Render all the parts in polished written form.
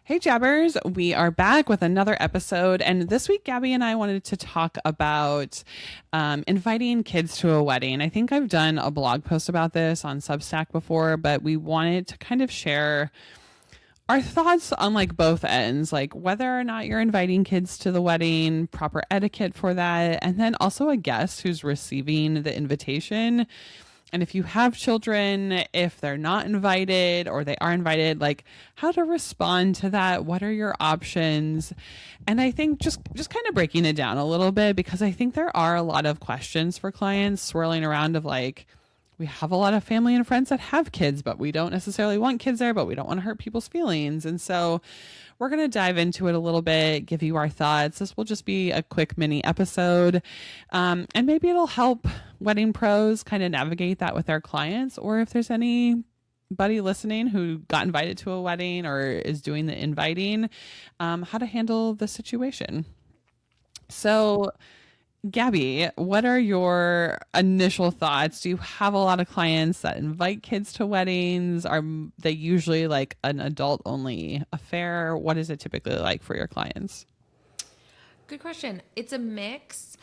Hey Jabbers, we are back with another episode. And this week, Gabby and I wanted to talk about inviting kids to a wedding. I think I've done a blog post about this on Substack before, but we wanted to kind of share our thoughts on like both ends, like whether or not you're inviting kids to the wedding, proper etiquette for that, and then also a guest who's receiving the invitation. And if you have children, if they're not invited or they are invited, like how to respond to that, what are your options? And I think just kind of breaking it down a little bit because I think there are a lot of questions for clients swirling around of like we have a lot of family and friends that have kids, but we don't necessarily want kids there, but we don't want to hurt people's feelings. And so we're going to dive into it a little bit, give you our thoughts. This will just be a quick mini episode. And maybe it'll help wedding pros kind of navigate that with their clients, or if there's anybody listening who got invited to a wedding or is doing the inviting, how to handle the situation. So, Gabby, what are your initial thoughts? Do you have a lot of clients that invite kids to weddings? Are they usually like an adult only affair? What is it typically like for your clients? Good question. It's a mix.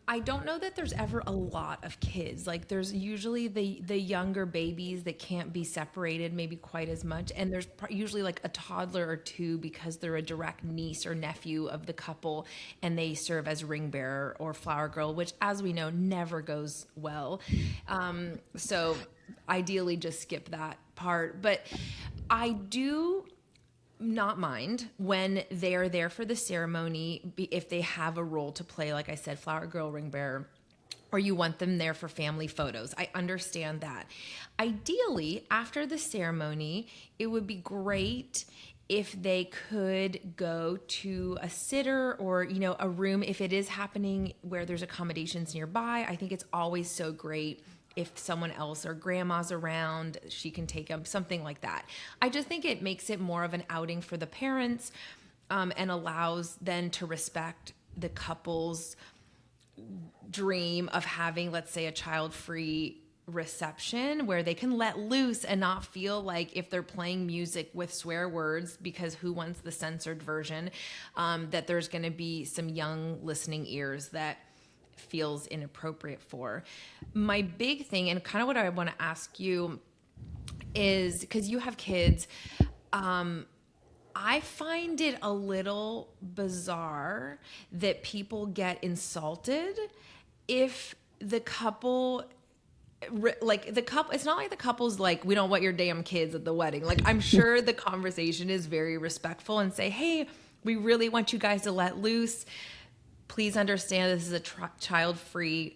I don't know that there's ever a lot of kids. Like there's usually the younger babies that can't be separated maybe quite as much, and there's usually like a toddler or two because they're a direct niece or nephew of the couple, and they serve as ring bearer or flower girl, which, as we know, never goes well. So ideally, just skip that part. But I do not mind when they are there for the ceremony, if they have a role to play, like I said, flower girl, ring bearer, or you want them there for family photos. I understand that. Ideally, after the ceremony, it would be great if they could go to a sitter or, a room if it is happening where there's accommodations nearby. I think it's always so great if someone else or grandma's around, she can take them, something like that. I just think it makes it more of an outing for the parents, and allows them to respect the couple's dream of having, let's say, a child-free reception where they can let loose and not feel like if they're playing music with swear words, because who wants the censored version, that there's going to be some young listening ears that feels inappropriate for. My big thing, and kind of what I want to ask you is, because you have kids, I find it a little bizarre that people get insulted if the couple, it's not like the couple's like, we don't want your damn kids at the wedding. Like, I'm sure the conversation is very respectful and say, hey, we really want you guys to let loose. Please understand this is a child-free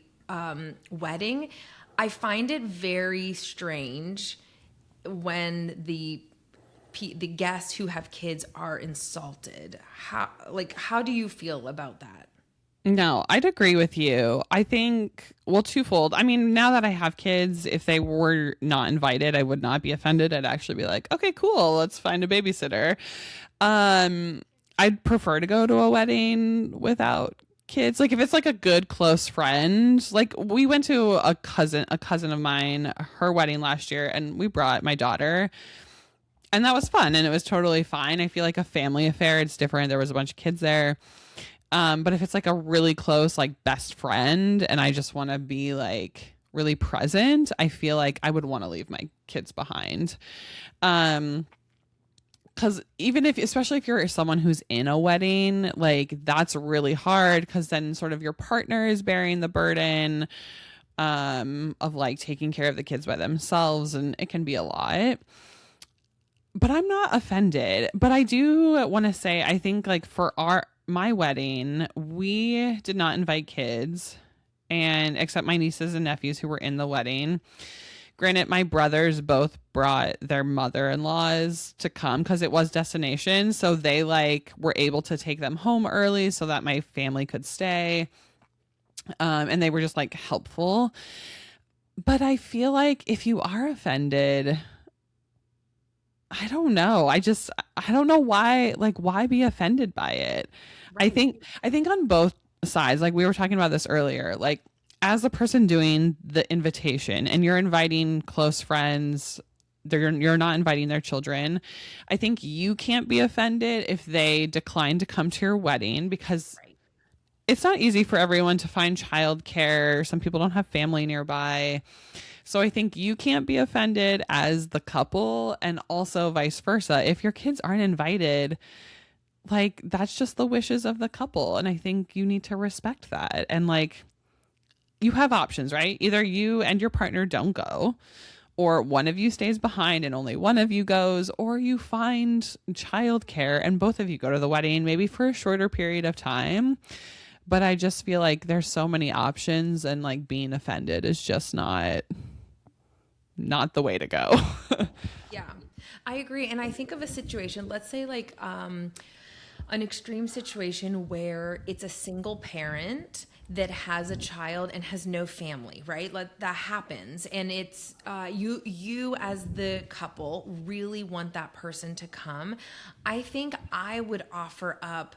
wedding. I find it very strange when the guests who have kids are insulted. How do you feel about that? No, I'd agree with you. I think, well, twofold. I mean, now that I have kids, if they were not invited, I would not be offended. I'd actually be like, okay, cool, let's find a babysitter. I'd prefer to go to a wedding without kids. Like if it's like a good close friend, like we went to a cousin of mine, her wedding last year, and we brought my daughter, and that was fun and it was totally fine. I feel like a family affair, it's different. There was a bunch of kids there. But if it's like a really close, like best friend, and I just want to be like really present, I feel like I would want to leave my kids behind. Because even if, especially if you're someone who's in a wedding, like that's really hard because then sort of your partner is bearing the burden of like taking care of the kids by themselves, and it can be a lot. But I'm not offended. But I do want to say, I think like for my wedding, we did not invite kids, and except my nieces and nephews who were in the wedding. Granted, my brothers both brought their mother-in-laws to come because it was destination. So they like were able to take them home early so that my family could stay. And they were just like helpful. But I feel like if you are offended, I don't know. I don't know why be offended by it. Right. I think on both sides, like we were talking about this earlier, like as the person doing the invitation and you're inviting close friends you're not inviting their children. I think you can't be offended if they decline to come to your wedding, because Right. it's not easy for everyone to find childcare. Some people don't have family nearby. So I think you can't be offended as the couple, and also vice versa. If your kids aren't invited, like that's just the wishes of the couple. And I think you need to respect that. And like you have options, right? Either you and your partner don't go, or one of you stays behind and only one of you goes, or you find childcare and both of you go to the wedding, maybe for a shorter period of time. But I just feel like there's so many options, and like being offended is just not the way to go. Yeah, I agree. And I think of a situation, let's say like an extreme situation where it's a single parent that has a child and has no family, right? Like that happens. And it's you as the couple really want that person to come. I think I would offer up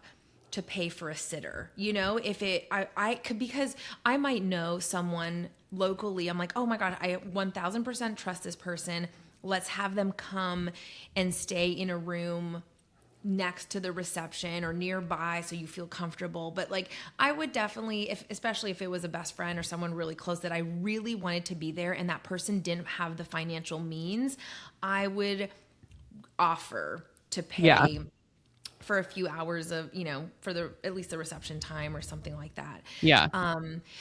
to pay for a sitter, you know, if I could, because I might know someone locally. I'm like, oh my God, I 1000% trust this person. Let's have them come and stay in a room next to the reception or nearby so you feel comfortable. But like I would definitely, especially if it was a best friend or someone really close that I really wanted to be there and that person didn't have the financial means, I would offer to pay Yeah. for a few hours of, you know, for the at least the reception time or something like that. Yeah.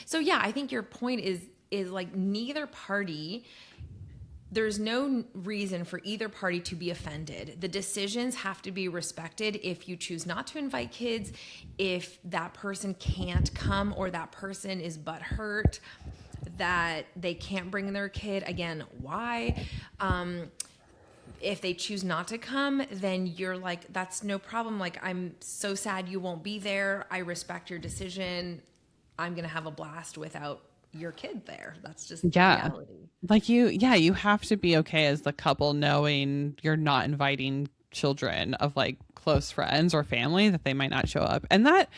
So yeah, I think your point is like neither party, there's no reason for either party to be offended. The decisions have to be respected. If you choose not to invite kids, if that person can't come or that person is butthurt that they can't bring their kid, again, why? If they choose not to come, then you're like, that's no problem. Like, I'm so sad you won't be there. I respect your decision. I'm going to have a blast without your kid there. That's just the reality. Like you have to be okay as the couple knowing you're not inviting children of like close friends or family, that they might not show up. And that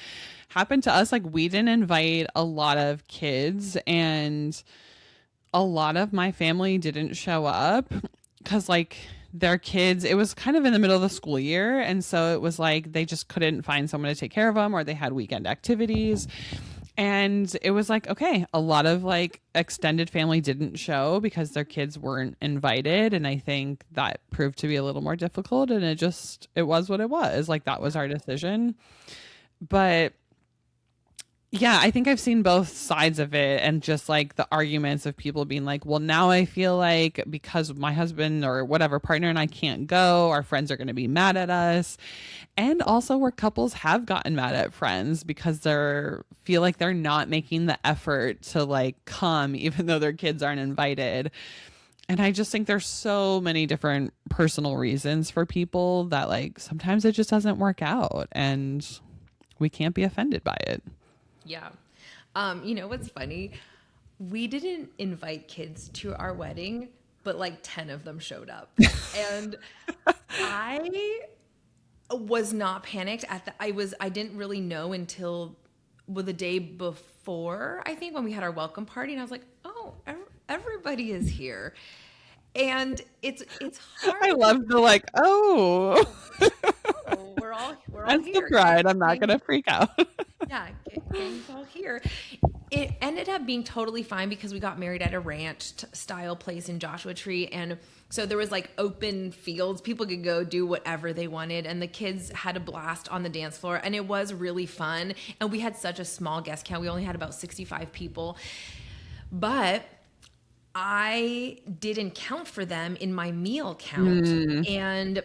happened to us. Like we didn't invite a lot of kids, and a lot of my family didn't show up because like their kids, it was kind of in the middle of the school year. And so it was like they just couldn't find someone to take care of them, or they had weekend activities. And it was like, okay, a lot of like extended family didn't show because their kids weren't invited. And I think that proved to be a little more difficult. And it was what it was. Like that was our decision. But yeah, I think I've seen both sides of it, and just like the arguments of people being like, well, now I feel like because my husband or whatever partner and I can't go, our friends are going to be mad at us. And also where couples have gotten mad at friends because feel like they're not making the effort to like come even though their kids aren't invited. And I just think there's so many different personal reasons for people that like sometimes it just doesn't work out, and we can't be offended by it. Yeah. You know what's funny? We didn't invite kids to our wedding, but like 10 of them showed up. And I was not panicked I didn't really know until the day before, I think, when we had our welcome party, and I was like, "Oh, everybody is here." And it's hard. I love the like, oh, We're all that's here. the bride. I'm not gonna freak out. Yeah, gang's all here. It ended up being totally fine because we got married at a ranch style place in Joshua Tree. And so there was like open fields. People could go do whatever they wanted. And the kids had a blast on the dance floor. And it was really fun. And we had such a small guest count. We only had about 65 people. But I didn't count for them in my meal count. And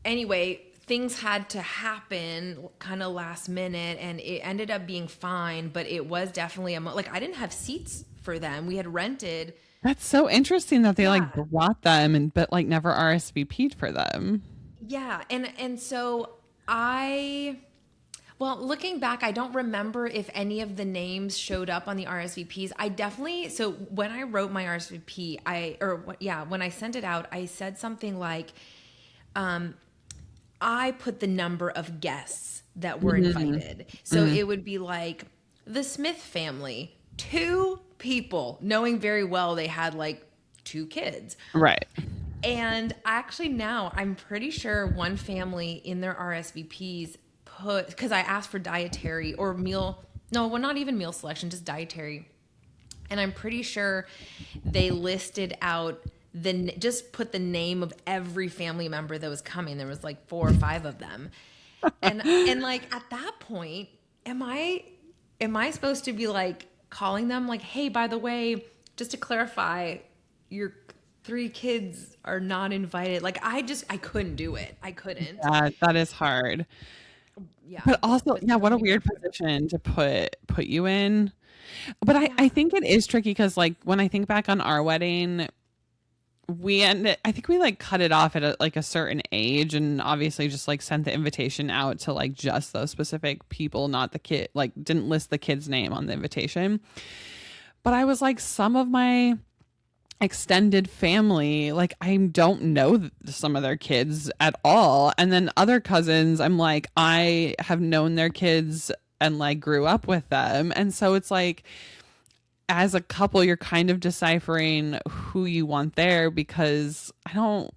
anyway, things had to happen kind of last minute, and it ended up being fine, but it was definitely like I didn't have seats for them. We had rented. That's so interesting that they like brought them but like never RSVP'd for them. Yeah. And so well, looking back, I don't remember if any of the names showed up on the RSVPs. So when I wrote my RSVP, when I sent it out, I said something like, I put the number of guests that were invited. So it would be like the Smith family, 2 people, knowing very well they had like 2 kids. Right. And actually now I'm pretty sure one family in their RSVPs because I asked for dietary or meal, no, well, not even meal selection, just dietary. And I'm pretty sure they listed out just put the name of every family member that was coming. There was like 4 or 5 of them. And like at that point, am I supposed to be like calling them like, hey, by the way, just to clarify, your 3 kids are not invited? Like I couldn't do it. I couldn't. Yeah, that is hard. Yeah. But also, But yeah, so what a many weird people- position to put you in. But I Yeah. think it is tricky because like when I think back on our wedding, I think we like cut it off at a certain age, and obviously just like sent the invitation out to like just those specific people, not the kid, like didn't list the kid's name on the invitation. But I was like, some of my extended family, like I don't know some of their kids at all. And then other cousins, I'm like, I have known their kids and like grew up with them. And so it's like, as a couple, you're kind of deciphering who you want there, because I don't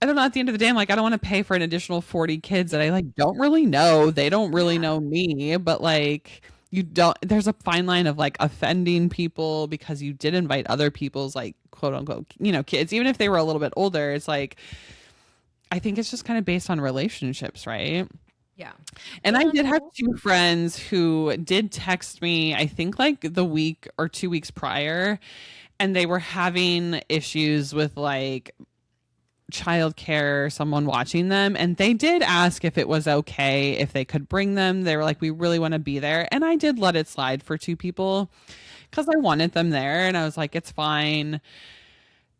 know, at the end of the day, I'm like, I don't want to pay for an additional 40 kids that I like don't really know. They don't really Yeah. know me, but like you don't, there's a fine line of like offending people because you did invite other people's like quote unquote, kids, even if they were a little bit older. It's like, I think it's just kind of based on relationships, right? Yeah. And I did have 2 friends who did text me, I think like the week or 2 weeks prior, and they were having issues with like childcare, someone watching them, and they did ask if it was okay if they could bring them. They were like, we really want to be there. And I did let it slide for 2 people because I wanted them there, and I was like, it's fine.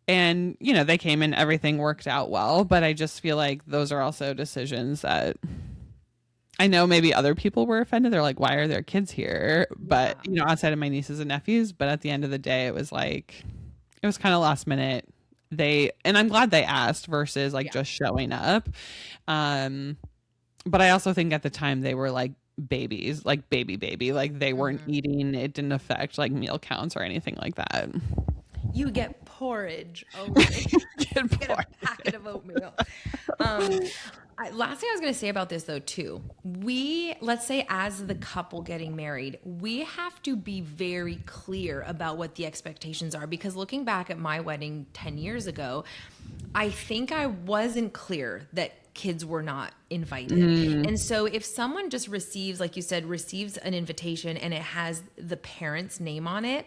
And they came and everything worked out well, but I just feel like those are also decisions that I know maybe other people were offended. They're like, why are there kids here? But, outside of my nieces and nephews. But at the end of the day, it was like, it was kind of last minute. And I'm glad they asked versus like just showing up. But I also think at the time they were like babies, like baby, like they weren't eating. It didn't affect like meal counts or anything like that. You get porridge. Get a packet of oatmeal. Last thing I was going to say about this though too, let's say as the couple getting married, we have to be very clear about what the expectations are, because looking back at my wedding 10 years ago, I think I wasn't clear that kids were not invited. And so if someone just receives, like you said, receives an invitation and it has the parent's name on it,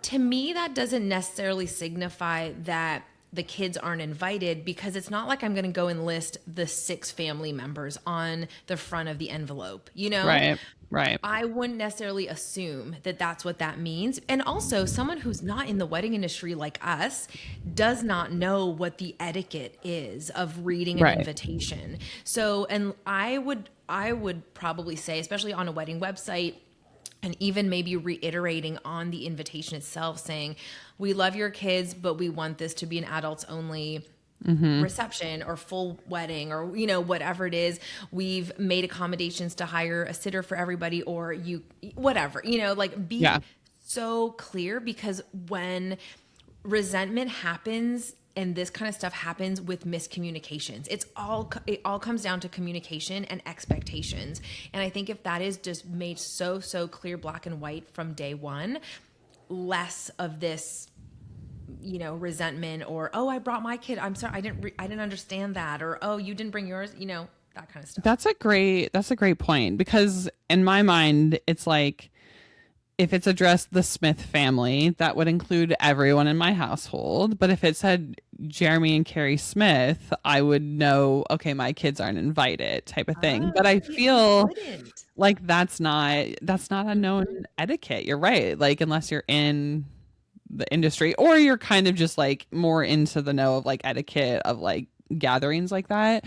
to me, that doesn't necessarily signify that the kids aren't invited, because it's not like I'm going to go and list the 6 family members on the front of the envelope, Right. I wouldn't necessarily assume that that's what that means. And also, someone who's not in the wedding industry like us does not know what the etiquette is of reading an invitation. So, and I would probably say, especially on a wedding website, and even maybe reiterating on the invitation itself, saying, we love your kids, but we want this to be an adults only reception or full wedding, or, whatever it is. We've made accommodations to hire a sitter for everybody, or whatever, like be so clear, because when resentment happens and this kind of stuff happens with miscommunications, it all comes down to communication and expectations. And I think if that is just made so clear, black and white from day one, less of this, resentment, or, oh, I brought my kid, I'm sorry, I didn't understand that, or, oh, you didn't bring yours, that kind of stuff. That's a great point, because in my mind, it's like, if it's addressed the Smith family, that would include everyone in my household. But if it said Jeremy and Kari Smith, I would know, okay, my kids aren't invited, type of thing. But I feel like that's not a known etiquette. You're right. Like, unless you're in the industry, or you're kind of just like more into the know of like etiquette of like gatherings like that.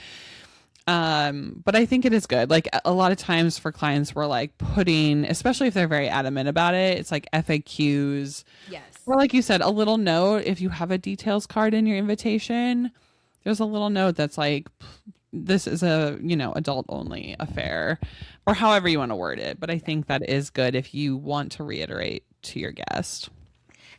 But I think it is good. Like, a lot of times for clients, we're like putting, especially if they're very adamant about it, it's like FAQs. Yes. Or like you said, a little note. If you have a details card in your invitation, there's a little note that's like, this is a, adult only affair, or however you want to word it. But I think that is good if you want to reiterate to your guest.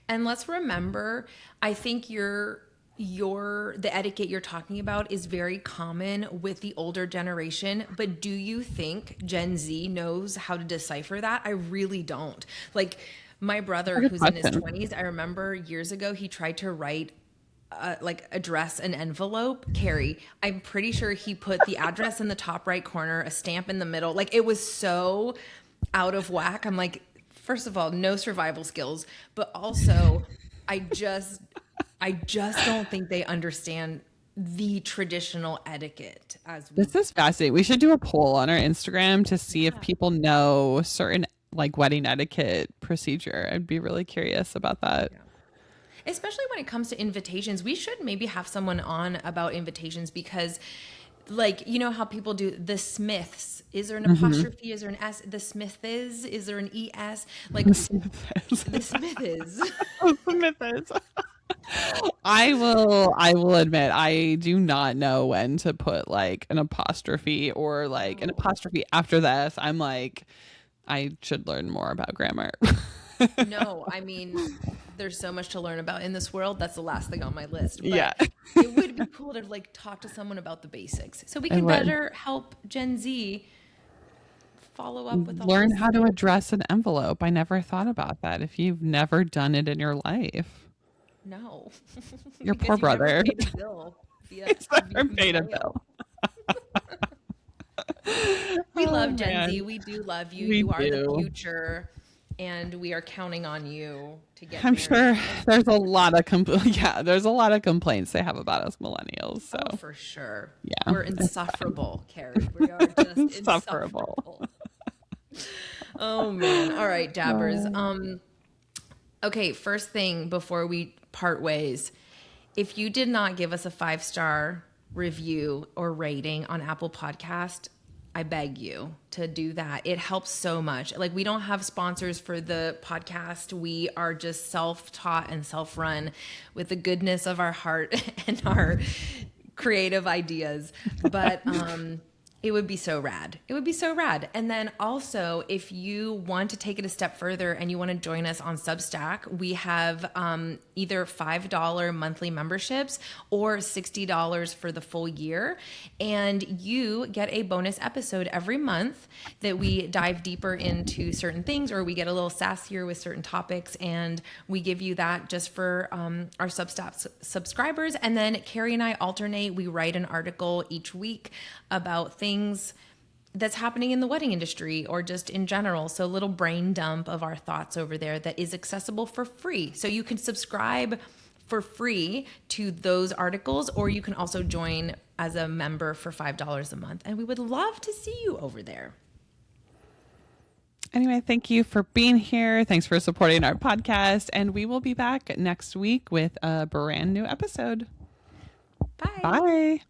And let's remember, I think the etiquette you're talking about is very common with the older generation, but do you think Gen Z knows how to decipher that? I really don't. Like my brother who's in his 20s, I remember years ago he tried to write address an envelope. Kari, I'm pretty sure he put the address in the top right corner, a stamp in the middle. Like it was so out of whack. I'm like, first of all, no survival skills, but also I just don't think they understand the traditional etiquette as we. This is fascinating. We should do a poll on our Instagram to see if people know certain like wedding etiquette procedure. I'd be really curious about that. Yeah. Especially when it comes to invitations. We should maybe have someone on about invitations because like, you know how people do the Smiths. Is there an apostrophe? Is there an S? The Smith is there an ES? Like the Smith is. I will admit I do not know when to put like an apostrophe or like an apostrophe after the S. I'm like, I should learn more about grammar. No, I mean, there's so much to learn about in this world. That's the last thing on my list. But yeah. It would be cool to like talk to someone about the basics so we can better help Gen Z follow up with learn how to address an envelope. I never thought about that. If you've never done it in your life. No. Your poor brother. Paid a bill. Paid a bill. We love Gen Z. We do love you. You are the future. And we are counting on you to get I'm married. sure there's a lot of there's a lot of complaints they have about us millennials. So for sure. Yeah. We're insufferable, Kari. We are just insufferable. Oh man. All right, dabbers. Okay, first thing before we part ways. If you did not give us a 5-star review or rating on Apple Podcast, I beg you to do that. It helps so much. Like we don't have sponsors for the podcast. We are just self-taught and self-run with the goodness of our heart and our creative ideas. But it would be so rad. It would be so rad. And then also, if you want to take it a step further and you want to join us on Substack, we have either $5 monthly memberships or $60 for the full year. And you get a bonus episode every month that we dive deeper into certain things, or we get a little sassier with certain topics. And we give you that just for our Substack subscribers. And then Kari and I alternate. We write an article each week about things that's happening in the wedding industry or just in general. So a little brain dump of our thoughts over there that is accessible for free. So you can subscribe for free to those articles, or you can also join as a member for $5 a month. And we would love to see you over there. Anyway, thank you for being here. Thanks for supporting our podcast. And we will be back next week with a brand new episode. Bye. Bye.